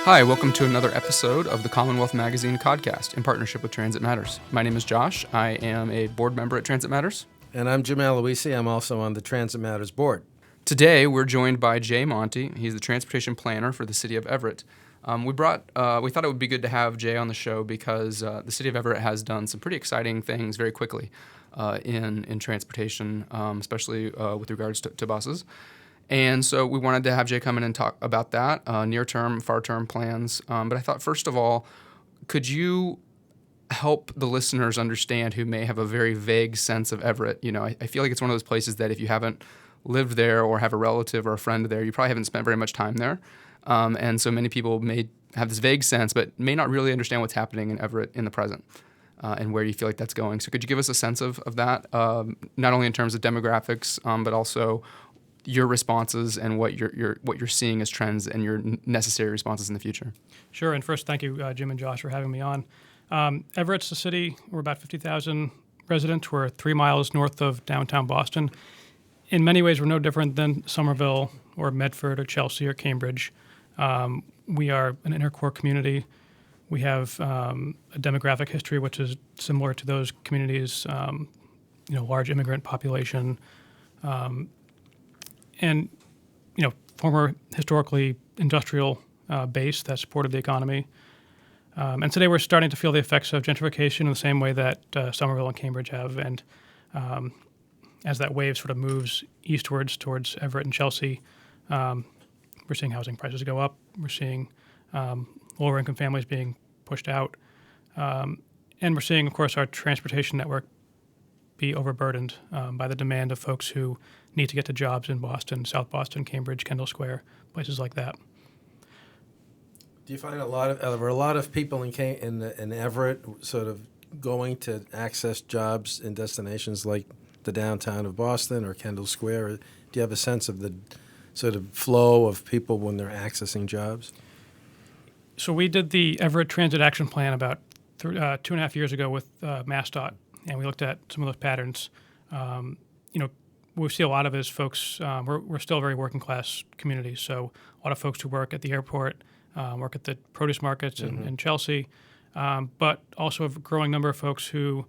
Hi, welcome to another episode of the Commonwealth Magazine Codcast in partnership with TransitMatters. My name is Josh. I am a board member at TransitMatters. And I'm Jim Aloisi. I'm also on the TransitMatters board. Today, we're joined by Monty. He's the transportation planner for the city of Everett. We thought it would be good to have Jay on the show because the city of Everett has done some pretty exciting things very quickly in transportation, especially with regards to buses. And so we wanted to have Jay come in and talk about that, near-term, far-term plans. But I thought, first of all, could you help the listeners understand who may have a very vague sense of Everett? You know, I feel like it's one of those places that if you haven't lived there or have a relative or a friend there, you probably haven't spent very much time there. And so many people may have this vague sense, but may not really understand what's happening in Everett in the present and where you feel like that's going. So could you give us a sense of that, not only in terms of demographics, but also your responses and what you're seeing as trends and your necessary responses in the future? Sure. And first, thank you, Jim and Josh, for having me on. Everett's a city. We're about 50,000 residents. We're 3 miles north of downtown Boston. In many ways, we're no different than Somerville or Medford or Chelsea or Cambridge. We are an inner core community. We have a demographic history which is similar to those communities, large immigrant population, and former historically industrial base that supported the economy. And today we're starting to feel the effects of gentrification in the same way that Somerville and Cambridge have. And as that wave sort of moves eastwards towards Everett and Chelsea, we're seeing housing prices go up. We're seeing lower income families being pushed out. And we're seeing, of course, our transportation network be overburdened by the demand of folks who need to get to jobs in Boston, South Boston, Cambridge, Kendall Square, places like that. Do you find a lot of people in Everett sort of going to access jobs in destinations like the downtown of Boston or Kendall Square? Do you have a sense of the sort of flow of people when they're accessing jobs? So we did the Everett Transit Action Plan about 2.5 years ago with MassDOT, and we looked at some of those patterns. We see a lot of it as folks, we're still a very working class community, so a lot of folks who work at the airport, work at the produce markets in Chelsea, but also a growing number of folks who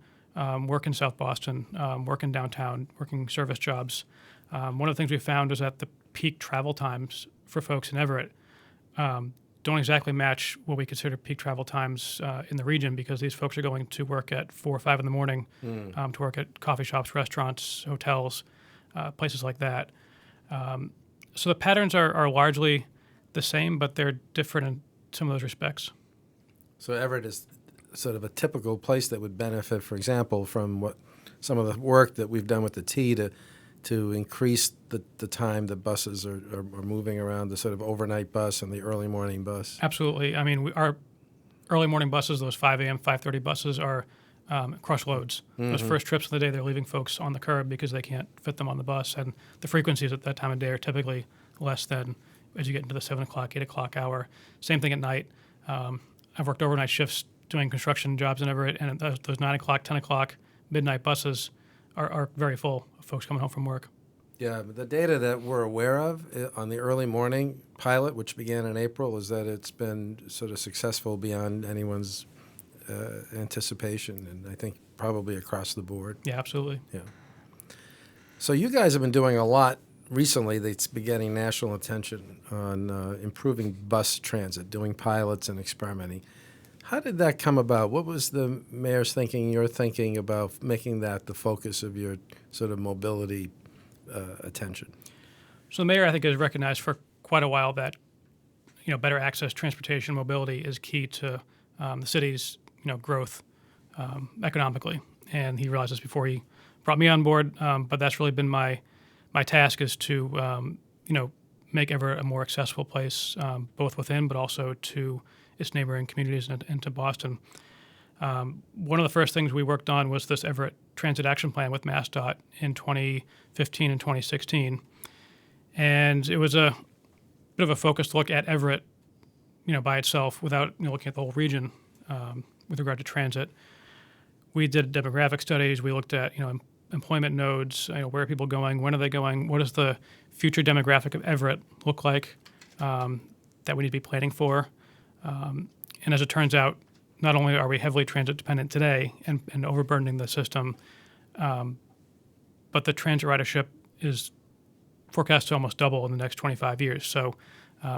work in South Boston, work in downtown, working service jobs. One of the things we found is that the peak travel times for folks in Everett don't exactly match what we consider peak travel times in the region, because these folks are going to work at 4 or 5 in the morning to work at coffee shops, restaurants, hotels, places like that. So the patterns are largely the same, but they're different in some of those respects. So Everett is sort of a typical place that would benefit, for example, from what some of the work that we've done with the T to increase the time the buses are moving around, the sort of overnight bus and the early morning bus. Absolutely. I mean, our early morning buses, those 5 a.m., 5:30 buses are crush loads. Mm-hmm. Those first trips of the day, they're leaving folks on the curb because they can't fit them on the bus. And the frequencies at that time of day are typically less than as you get into the 7 o'clock, 8 o'clock hour. Same thing at night. I've worked overnight shifts doing construction jobs in Everett, and those 9 o'clock, 10 o'clock, midnight buses are very full of folks coming home from work. Yeah, but the data that we're aware of on the early morning pilot, which began in April, is that it's been sort of successful beyond anyone's anticipation, and I think probably across the board. Yeah, absolutely. Yeah. So you guys have been doing a lot recently that's been getting national attention on improving bus transit, doing pilots and experimenting. How did that come about? What was the mayor's thinking, your thinking about making that the focus of your sort of mobility attention? So the mayor, I think, has recognized for quite a while that better access, transportation, mobility is key to the city's growth economically, and he realized this before he brought me on board. But that's really been my task, is to make Everett a more accessible place, both within but also to its neighboring communities and to Boston. One of the first things we worked on was this Everett Transit Action Plan with MassDOT in 2015 and 2016. And it was a bit of a focused look at Everett, by itself, without looking at the whole region with regard to transit. We did demographic studies. We looked at, employment nodes, where are people going, when are they going, what does the future demographic of Everett look like that we need to be planning for. And as it turns out, not only are we heavily transit dependent today and overburdening the system, but the transit ridership is forecast to almost double in the next 25 years. So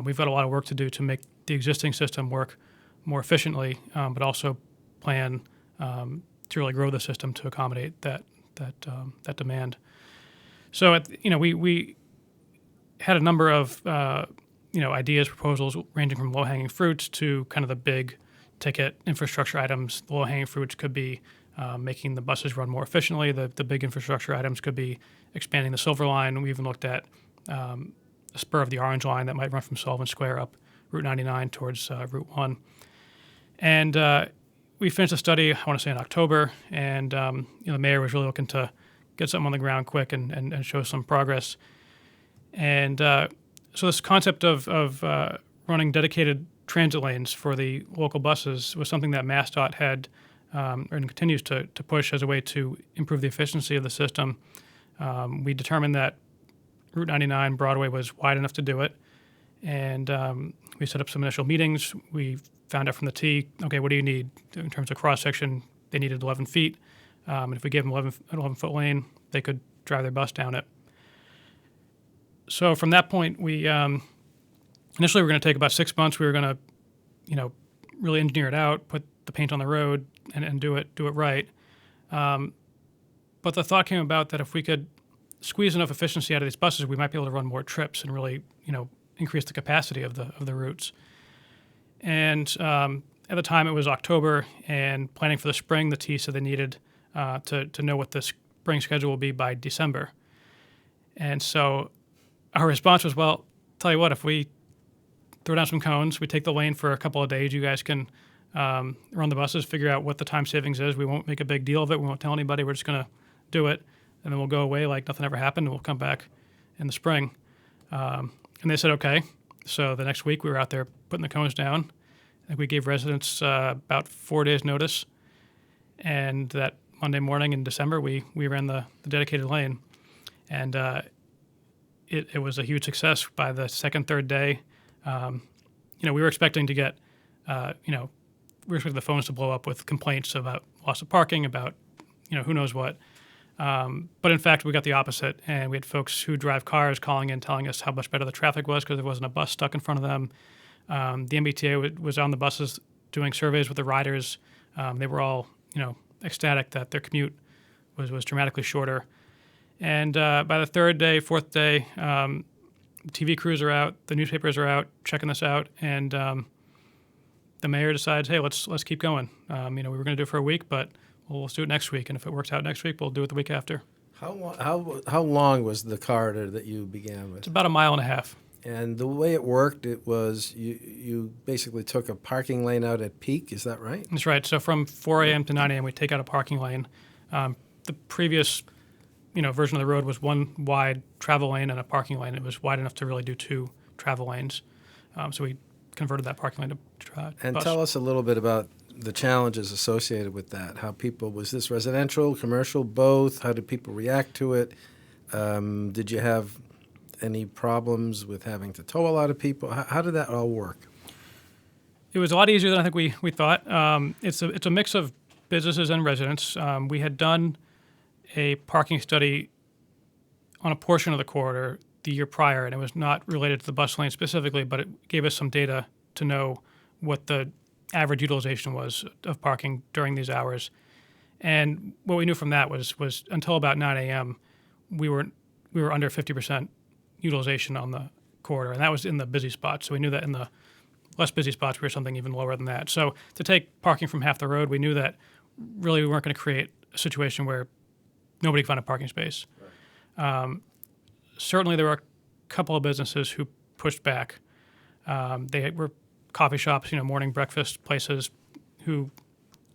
we've got a lot of work to do to make the existing system work more efficiently, but also plan to really grow the system to accommodate that demand. So we had a number of ideas, proposals ranging from low-hanging fruits to kind of the big ticket infrastructure items. The low-hanging fruits could be making the buses run more efficiently. The big infrastructure items could be expanding the Silver Line. We even looked at a spur of the Orange Line that might run from Sullivan Square up Route 99 towards Route 1. And we finished the study, I want to say in October, and the mayor was really looking to get something on the ground quick and show some progress. And so this concept of running dedicated transit lanes for the local buses was something that MassDOT had and continues to push as a way to improve the efficiency of the system. We determined that Route 99 Broadway was wide enough to do it, and we set up some initial meetings. We found out from the T, okay, what do you need in terms of cross-section? They needed 11 feet, and if we gave them an 11-foot lane, they could drive their bus down it. So from that point, we initially were going to take about 6 months. We were going to, really engineer it out, put the paint on the road, and do it right. But the thought came about that if we could squeeze enough efficiency out of these buses, we might be able to run more trips and really, increase the capacity of the routes. And at the time, it was October, and planning for the spring, the T said they needed to know what the spring schedule will be by December. And so our response was, well, tell you what, if we throw down some cones, we take the lane for a couple of days, you guys can run the buses, figure out what the time savings is. We won't make a big deal of it. We won't tell anybody. We're just going to do it, and then we'll go away like nothing ever happened, and we'll come back in the spring. And they said, okay. So the next week, we were out there putting the cones down. I think we gave residents about 4 days' notice, and that Monday morning in December, we ran the dedicated lane. And it was a huge success by the second, third day. We were expecting to get, we were expecting the phones to blow up with complaints about loss of parking, about, who knows what. But in fact, we got the opposite, and we had folks who drive cars calling in, telling us how much better the traffic was because there wasn't a bus stuck in front of them. The MBTA was on the buses doing surveys with the riders. They were all, ecstatic that their commute was dramatically shorter. And by the third day, fourth day, TV crews are out, the newspapers are out checking this out, and the mayor decides, hey, let's keep going. We were going to do it for a week, but we'll do it next week, and if it works out next week, we'll do it the week after. How long was the corridor that you began with? It's about 1.5 miles. And the way it worked, it was you basically took a parking lane out at peak. Is that right? That's right. So from 4 a.m. to 9 a.m., we take out a parking lane. The previous version of the road was one wide travel lane and a parking lane. It was wide enough to really do 2 travel lanes. So we converted that parking lane to And bus. tell us a little bit about the challenges associated with that. Was this residential, commercial, both? How did people react to it? Did you have any problems with having to tow a lot of people? How did that all work? It was a lot easier than I think we thought. It's a mix of businesses and residents. We had done a parking study on a portion of the corridor the year prior, and it was not related to the bus lane specifically, but it gave us some data to know what the average utilization was of parking during these hours. And what we knew from that was until about 9 a.m., we were under 50% utilization on the corridor, and that was in the busy spots. So we knew that in the less busy spots, we were something even lower than that. So to take parking from half the road, we knew that really we weren't going to create a situation where nobody could find a parking space. Right. Certainly, there were a couple of businesses who pushed back. They were coffee shops, morning breakfast places, who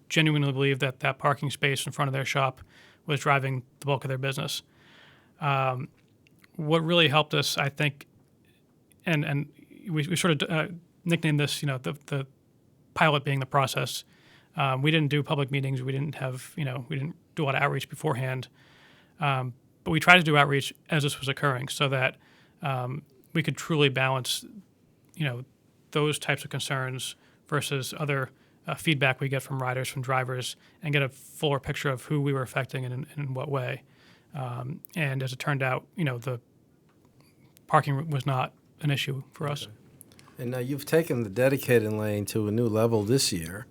genuinely believed that parking space in front of their shop was driving the bulk of their business. What really helped us, I think, and we sort of nicknamed this, the pilot being the process. We didn't do public meetings. We didn't do a lot of outreach beforehand. But we tried to do outreach as this was occurring so that we could truly balance, those types of concerns versus other feedback we get from riders, from drivers, and get a fuller picture of who we were affecting and in what way. And as it turned out, the parking was not an issue for us. And now you've taken the dedicated lane to a new level this year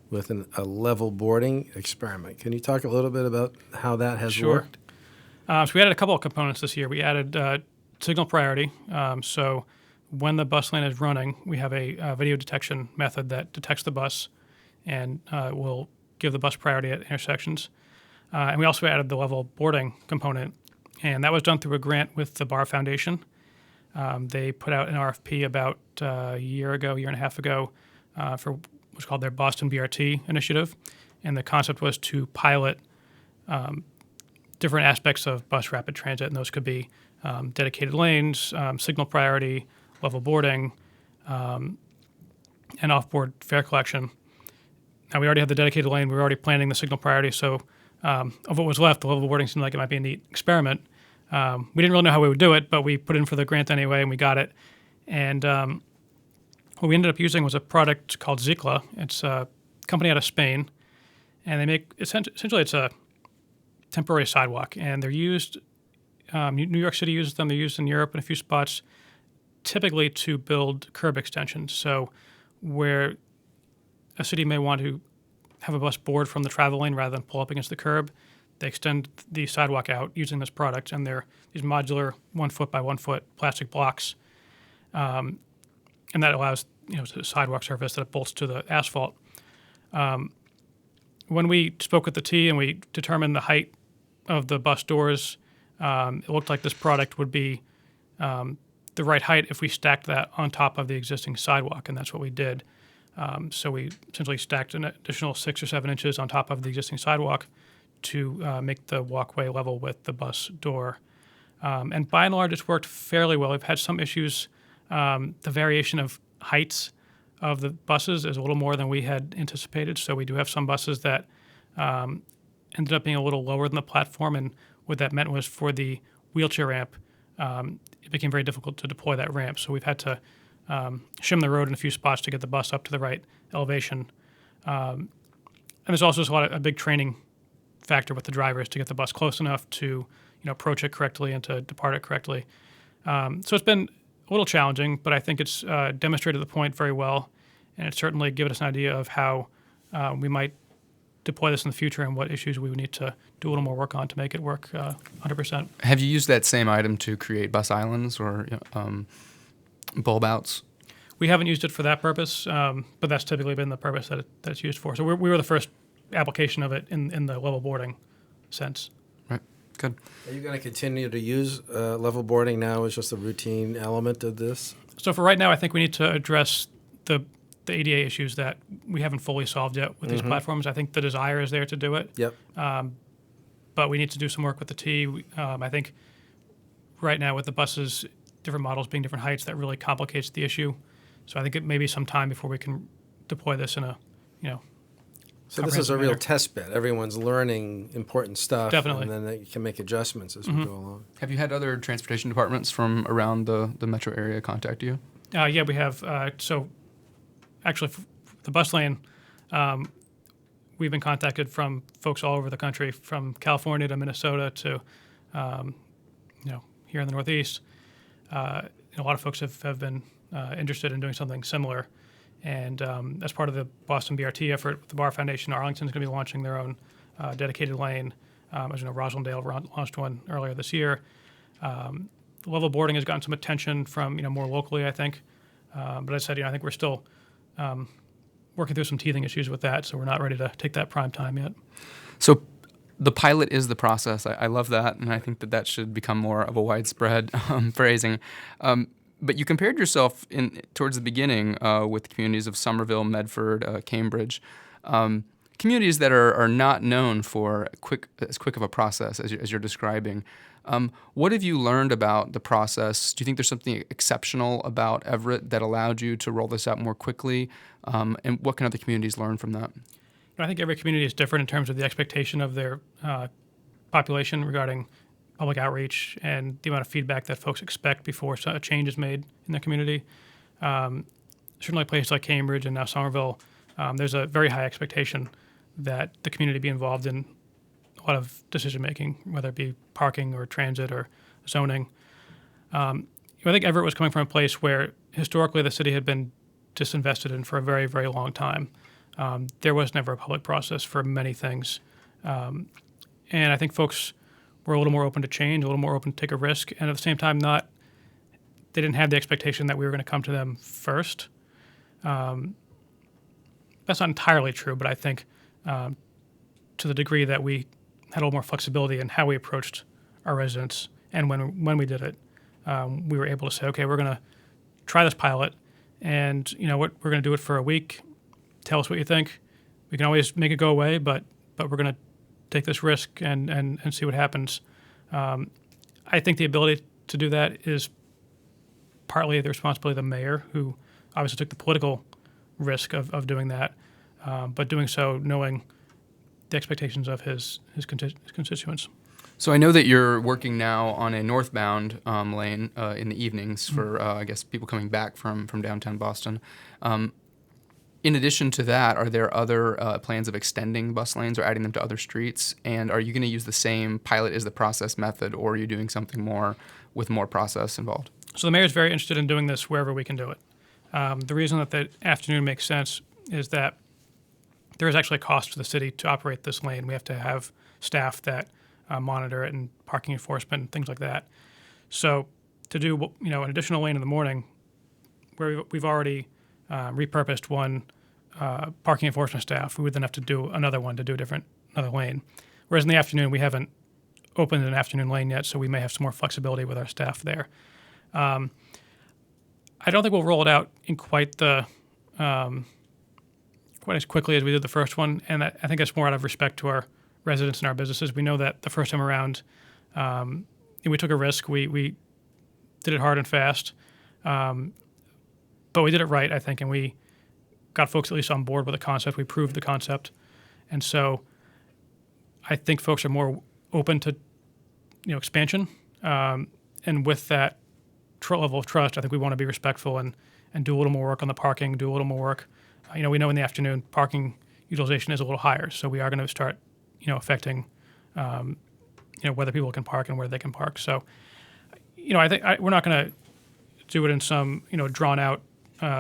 with a level boarding experiment. Can you talk a little bit about how that has worked? So we added a couple of components this year. We added signal priority. So when the bus lane is running, we have a video detection method that detects the bus and will give the bus priority at intersections. And we also added the level boarding component, and that was done through a grant with the Bar Foundation. They put out an RFP about a year and a half ago for what's called their Boston BRT initiative, and the concept was to pilot different aspects of bus rapid transit, and those could be dedicated lanes, signal priority, level boarding, and off-board fare collection. Now, we already have the dedicated lane. We were already planning the signal priority, so of what was left, the level boarding seemed like it might be a neat experiment. We didn't really know how we would do it, but we put in for the grant anyway, and we got it. And what we ended up using was a product called Zikla. It's a company out of Spain, and they make essentially it's a temporary sidewalk, and they're used. New York City uses them. They're used in Europe in a few spots, typically to build curb extensions. So where a city may want to have a bus board from the travel lane rather than pull up against the curb, they extend the sidewalk out using this product, and they're these modular 1 foot by 1 foot plastic blocks, and that allows the sidewalk surface that it bolts to the asphalt. When we spoke with the T and we determined the height of the bus doors, it looked like this product would be the right height if we stacked that on top of the existing sidewalk, and that's what we did. So we essentially stacked an additional 6 or 7 inches on top of the existing sidewalk to make the walkway level with the bus door. And by and large, it's worked fairly well. We've had some issues. The variation of heights of the buses is a little more than we had anticipated. So we do have some buses that ended up being a little lower than the platform. And what that meant was for the wheelchair ramp, it became very difficult to deploy that ramp. So we've had to shim the road in a few spots to get the bus up to the right elevation. And there's also a big training factor with the drivers to get the bus close enough to approach it correctly and to depart it correctly. So it's been a little challenging, but I think it's demonstrated the point very well, and it's certainly given us an idea of how we might deploy this in the future and what issues we would need to do a little more work on to make it work 100%. Have you used that same item to create bus islands or bulb outs? We haven't used it for that purpose, but that's typically been the purpose that it's used for. So we were the first application of it in the level boarding sense. Right. Good. Are you going to continue to use level boarding now as just a routine element of this? So for right now, I think we need to address the ADA issues that we haven't fully solved yet with these platforms. I think the desire is there to do it. Yep. But we need to do some work with the T. I think right now with the buses, different models being different heights, that really complicates the issue. So I think it may be some time before we can deploy this in a, So this is a real test bed. Everyone's learning important stuff. Definitely. And then they can make adjustments as we go along. Have you had other transportation departments from around the metro area contact you? Yeah, we have. So actually, the bus lane, we've been contacted from folks all over the country, from California to Minnesota to, here in the Northeast. A lot of folks have been interested in doing something similar. And as part of the Boston BRT effort with the Bar Foundation, Arlington's going to be launching their own dedicated lane. As you know, Roslindale launched one earlier this year. The level boarding has gotten some attention from more locally, I think. But as I said, I think we're still working through some teething issues with that, so we're not ready to take that prime time yet. So the pilot is the process. I love that, and I think that should become more of a widespread phrasing. But you compared yourself towards the beginning with communities of Somerville, Medford, Cambridge, communities that are not known for as quick of a process as you're describing. What have you learned about the process? Do you think there's something exceptional about Everett that allowed you to roll this out more quickly? And what can other communities learn from that? I think every community is different in terms of the expectation of their population regarding public outreach and the amount of feedback that folks expect before a change is made in the community. certainly places like Cambridge and now Somerville, there's a very high expectation that the community be involved in a lot of decision making, whether it be parking or transit or zoning. I think Everett was coming from a place where historically the city had been disinvested in for a very, very long time. There was never a public process for many things. And I think folks were a little more open to change, a little more open to take a risk, and at the same time they didn't have the expectation that we were going to come to them first. That's not entirely true, but I think to the degree that we had a little more flexibility in how we approached our residents and when we did it, we were able to say, okay, we're going to try this pilot, and you know what, we're going to do it for a week. Tell us what you think. We can always make it go away, but we're going to take this risk and see what happens. I think the ability to do that is partly the responsibility of the mayor, who obviously took the political risk of doing that, but doing so knowing the expectations of his constituents. So I know that you're working now on a northbound lane in the evenings for, I guess, people coming back from downtown Boston. In addition to that, are there other plans of extending bus lanes or adding them to other streets? And are you going to use the same pilot is the process method, or are you doing something more with more process involved? So the mayor is very interested in doing this wherever we can do it. The reason that the afternoon makes sense is that there is actually a cost to the city to operate this lane. We have to have staff that monitor it and parking enforcement and things like that. So to do an additional lane in the morning, where we've already repurposed one parking enforcement staff, we would then have to do another one to do another lane. Whereas in the afternoon, we haven't opened an afternoon lane yet, so we may have some more flexibility with our staff there. I don't think we'll roll it out in quite as quickly as we did the first one, and I think that's more out of respect to our residents and our businesses. We know that the first time around, we took a risk. We did it hard and fast, but we did it right, I think, and we got folks at least on board with the concept. We proved the concept, and so I think folks are more open to expansion, and with that level of trust, I think we want to be respectful and do a little more work on the parking, do a little more work. We know in the afternoon parking utilization is a little higher, so we are going to start affecting whether people can park and where they can park. So I think we're not going to do it in some drawn out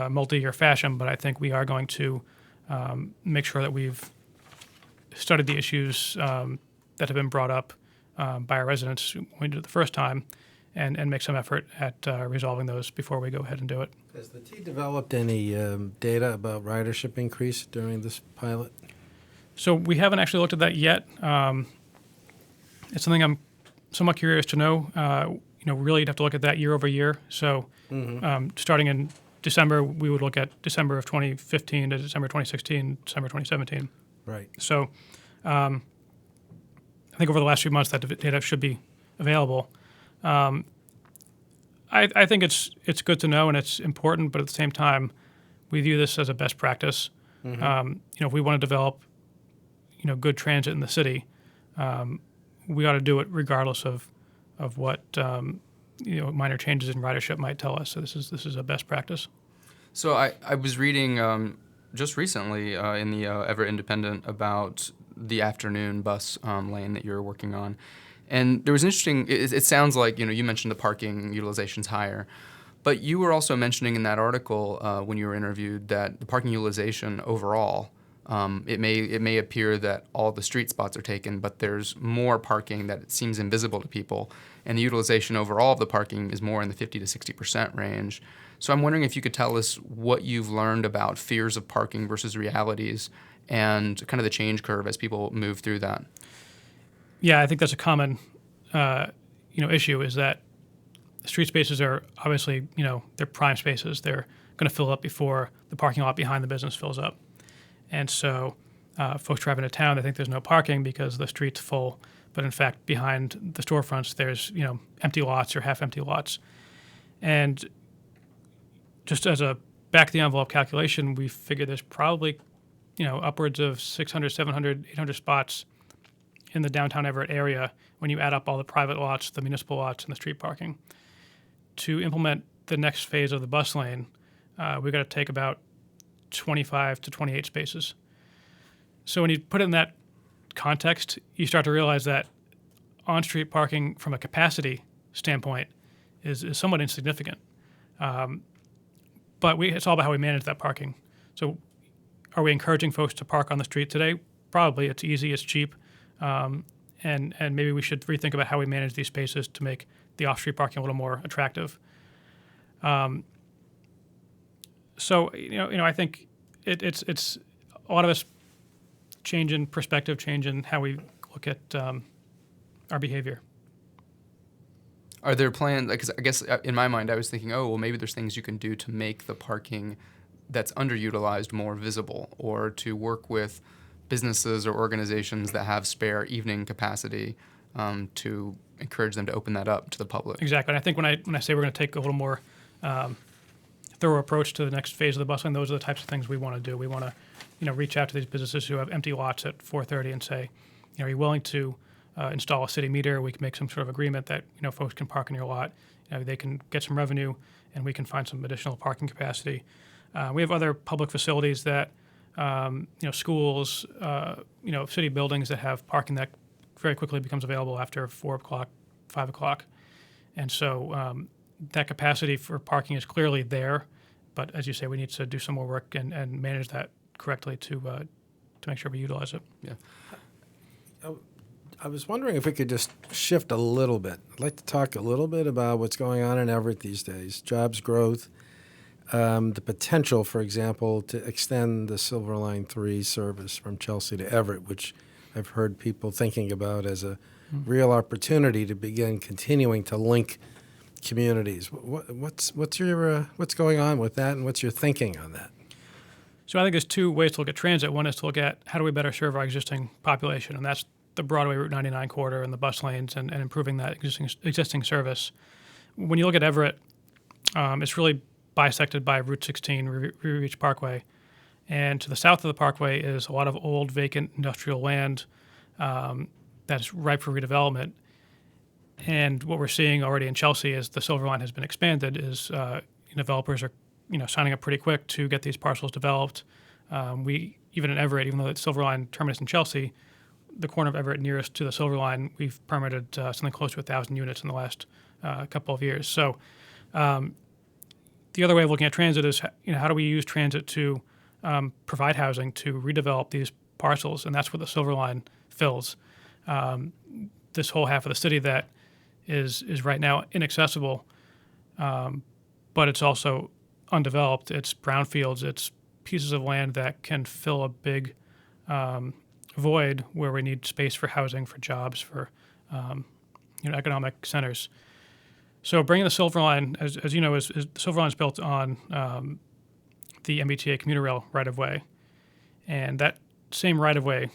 multi-year fashion, but I think we are going to make sure that we've studied the issues that have been brought up by our residents when we did it the first time, and make some effort at resolving those before we go ahead and do it. Has the T developed any data about ridership increase during this pilot? So we haven't actually looked at that yet. It's something I'm somewhat curious to know. Really you'd have to look at that year over year. So starting in December, we would look at December of 2015 to December 2016, December 2017. Right. So I think over the last few months that data should be available. I think it's good to know and it's important, but at the same time, we view this as a best practice. If we want to develop, good transit in the city, we ought to do it regardless of what minor changes in ridership might tell us. So this is a best practice. So I was reading just recently in the Everett Independent about the afternoon bus lane that you're working on. And there was interesting, it sounds like, you mentioned the parking utilization's higher, but you were also mentioning in that article when you were interviewed that the parking utilization overall, it may appear that all the street spots are taken, but there's more parking that it seems invisible to people. And the utilization overall of the parking is more in the 50 to 60% range. So I'm wondering if you could tell us what you've learned about fears of parking versus realities and kind of the change curve as people move through that. Yeah, I think that's a common, issue is that street spaces are obviously, they're prime spaces. They're going to fill up before the parking lot behind the business fills up. And so folks driving to town, they think there's no parking because the street's full. But in fact, behind the storefronts, there's, empty lots or half-empty lots. And just as a back-of-the-envelope calculation, we figure there's probably, upwards of 600, 700, 800 spots in the downtown Everett area when you add up all the private lots, the municipal lots, and the street parking. To implement the next phase of the bus lane, we've got to take about 25 to 28 spaces. So when you put it in that context, you start to realize that on-street parking from a capacity standpoint is somewhat insignificant. But it's all about how we manage that parking. So are we encouraging folks to park on the street today? Probably. It's easy, it's cheap. And maybe we should rethink about how we manage these spaces to make the off-street parking a little more attractive. So I think it's a lot of us change in perspective, change in how we look at our behavior. Are there plans? Because I guess in my mind, I was thinking, oh, well, maybe there's things you can do to make the parking that's underutilized more visible, or to work with businesses or organizations that have spare evening capacity to encourage them to open that up to the public. Exactly. And I think when I say we're going to take a little more thorough approach to the next phase of the bus lane, those are the types of things we want to do. We want to reach out to these businesses who have empty lots at 4:30 and say, are you willing to install a city meter? We can make some sort of agreement that folks can park in your lot. They can get some revenue, and we can find some additional parking capacity. We have other public facilities that, schools, city buildings that have parking that very quickly becomes available after 4 o'clock, 5 o'clock. And so that capacity for parking is clearly there. But as you say, we need to do some more work and manage that correctly to make sure we utilize it. Yeah. I was wondering if we could just shift a little bit. I'd like to talk a little bit about what's going on in Everett these days, jobs growth, the potential, for example, to extend the Silver Line 3 service from Chelsea to Everett, which I've heard people thinking about as a real opportunity to begin continuing to link communities. What's going on with that, and what's your thinking on that? So I think there's two ways to look at transit. One is to look at how do we better serve our existing population, and that's the Broadway Route 99 corridor and the bus lanes and improving that existing service. When you look at Everett, it's really bisected by Route 16, Ruby Beach Parkway. And to the south of the parkway is a lot of old vacant industrial land that's ripe for redevelopment. And what we're seeing already in Chelsea as the Silver Line has been expanded is developers are signing up pretty quick to get these parcels developed. Even in Everett, even though the Silver Line terminus in Chelsea, the corner of Everett nearest to the Silver Line, we've permitted something close to 1,000 units in the last couple of years. So the other way of looking at transit is how do we use transit to provide housing to redevelop these parcels, and that's what the Silver Line fills. This whole half of the city that is right now inaccessible, but it's also undeveloped. It's brownfields. It's pieces of land that can fill a big void where we need space for housing, for jobs, for economic centers. So bringing the Silver Line, as you know, is the Silver Line is built on the MBTA commuter rail right-of-way. And that same right-of-way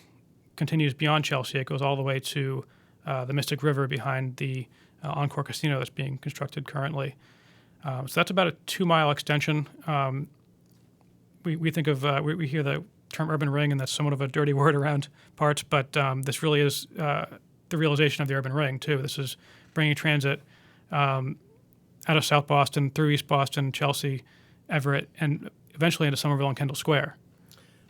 continues beyond Chelsea. It goes all the way to the Mystic River behind the Encore Casino that's being constructed currently. So that's about a 2-mile extension. We think of, we hear the term urban ring, and that's somewhat of a dirty word around parts, but this really is the realization of the urban ring, too. This is bringing transit out of South Boston, through East Boston, Chelsea, Everett, and eventually into Somerville and Kendall Square.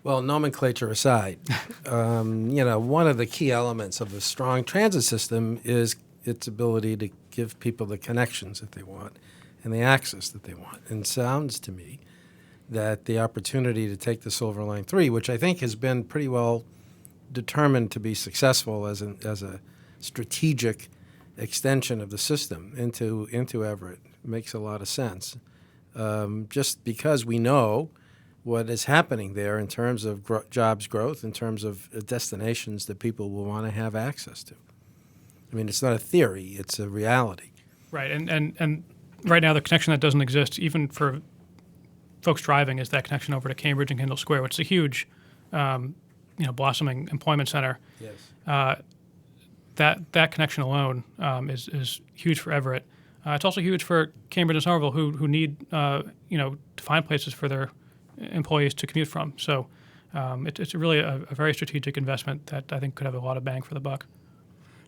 Well, nomenclature aside, one of the key elements of a strong transit system is its ability to give people the connections that they want and the access that they want. And it sounds to me that the opportunity to take the Silver Line 3, which I think has been pretty well determined to be successful as a strategic extension of the system into Everett, makes a lot of sense. Just because we know what is happening there in terms of jobs growth, in terms of destinations that people will want to have access to. I mean, it's not a theory, it's a reality. Right, and right now the connection that doesn't exist, even for folks driving, is that connection over to Cambridge and Kendall Square, which is a huge, blossoming employment center. Yes. That connection alone is huge for Everett. It's also huge for Cambridge and Somerville, who need to find places for their employees to commute from. So it's really a very strategic investment that I think could have a lot of bang for the buck.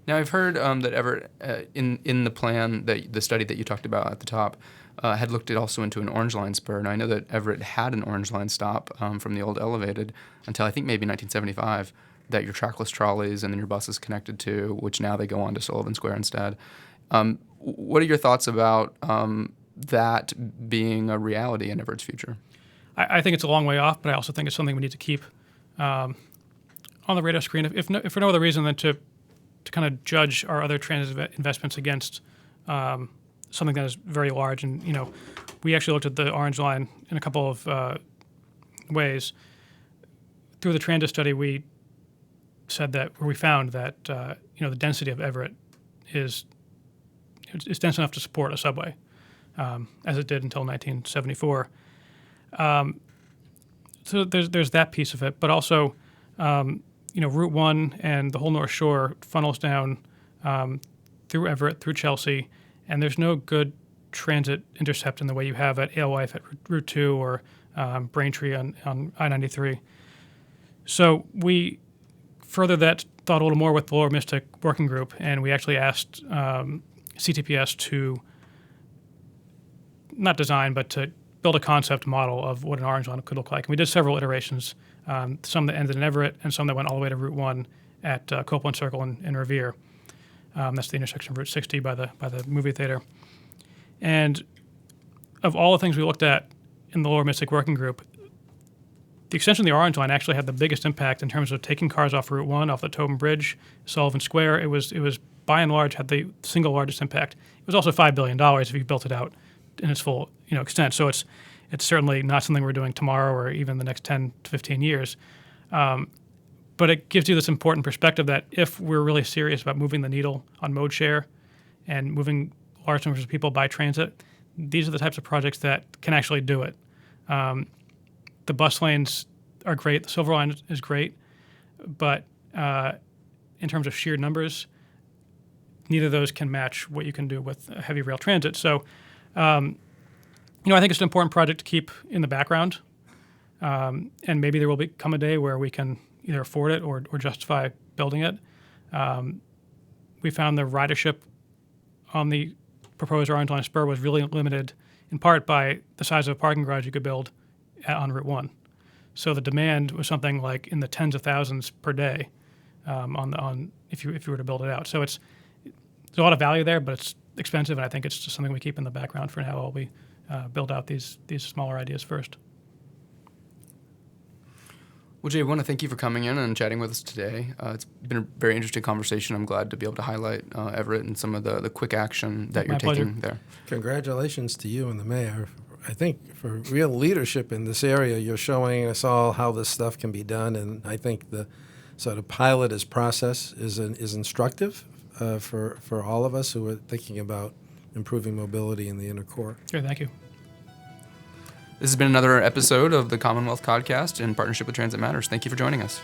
Now, I've heard that Everett, in the plan, that the study that you talked about at the top, had looked at also into an Orange Line spur. And I know that Everett had an Orange Line stop from the old elevated until I think maybe 1975, that your trackless trolleys and then your buses connected to, which now they go on to Sullivan Square instead. What are your thoughts about that being a reality in Everett's future? I think it's a long way off, but I also think it's something we need to keep on the radar screen, if for no other reason than to kind of judge our other transit investments against something that is very large. And, we actually looked at the Orange Line in a couple of ways. Through the transit study, we found that, the density of Everett is dense enough to support a subway, as it did until 1974. So there's that piece of it, but also, Route 1 and the whole North Shore funnels down through Everett, through Chelsea, and there's no good transit intercept in the way you have at Aloisi at Route 2 or Braintree on I-93. So we furthered that thought a little more with the Lower Mystic Working Group, and we actually asked CTPS to not design, but to build a concept model of what an Orange Line could look like. And we did several iterations, some that ended in Everett and some that went all the way to Route 1 at Copeland Circle in Revere. That's the intersection of Route 60 by the movie theater. And of all the things we looked at in the Lower Mystic Working Group, the extension of the Orange Line actually had the biggest impact in terms of taking cars off Route 1, off the Tobin Bridge, Sullivan Square. It was by and large had the single largest impact. It was also $5 billion if you built it out in its full extent. So it's certainly not something we're doing tomorrow or even the next 10 to 15 years. But it gives you this important perspective that if we're really serious about moving the needle on mode share and moving large numbers of people by transit, these are the types of projects that can actually do it. The bus lanes are great. The Silver Line is great. But in terms of sheer numbers, neither of those can match what you can do with heavy rail transit. So, I think it's an important project to keep in the background. And maybe there will come a day where we can either afford it or justify building it. We found the ridership on the proposed Orange Line spur was really limited in part by the size of a parking garage you could build on Route 1. So the demand was something like in the tens of thousands per day if you were to build it out. So there's a lot of value there, but it's expensive, and I think it's just something we keep in the background for now while we build out these smaller ideas first. Well, Jay, I want to thank you for coming in and chatting with us today. It's been a very interesting conversation. I'm glad to be able to highlight Everett and some of the quick action that you're taking there. Congratulations to you and the mayor. I think for real leadership in this area, you're showing us all how this stuff can be done, and I think the sort of pilot as process is instructive for all of us who are thinking about improving mobility in the inner core. Sure, thank you. This has been another episode of the Commonwealth Codcast in partnership with TransitMatters. Thank you for joining us.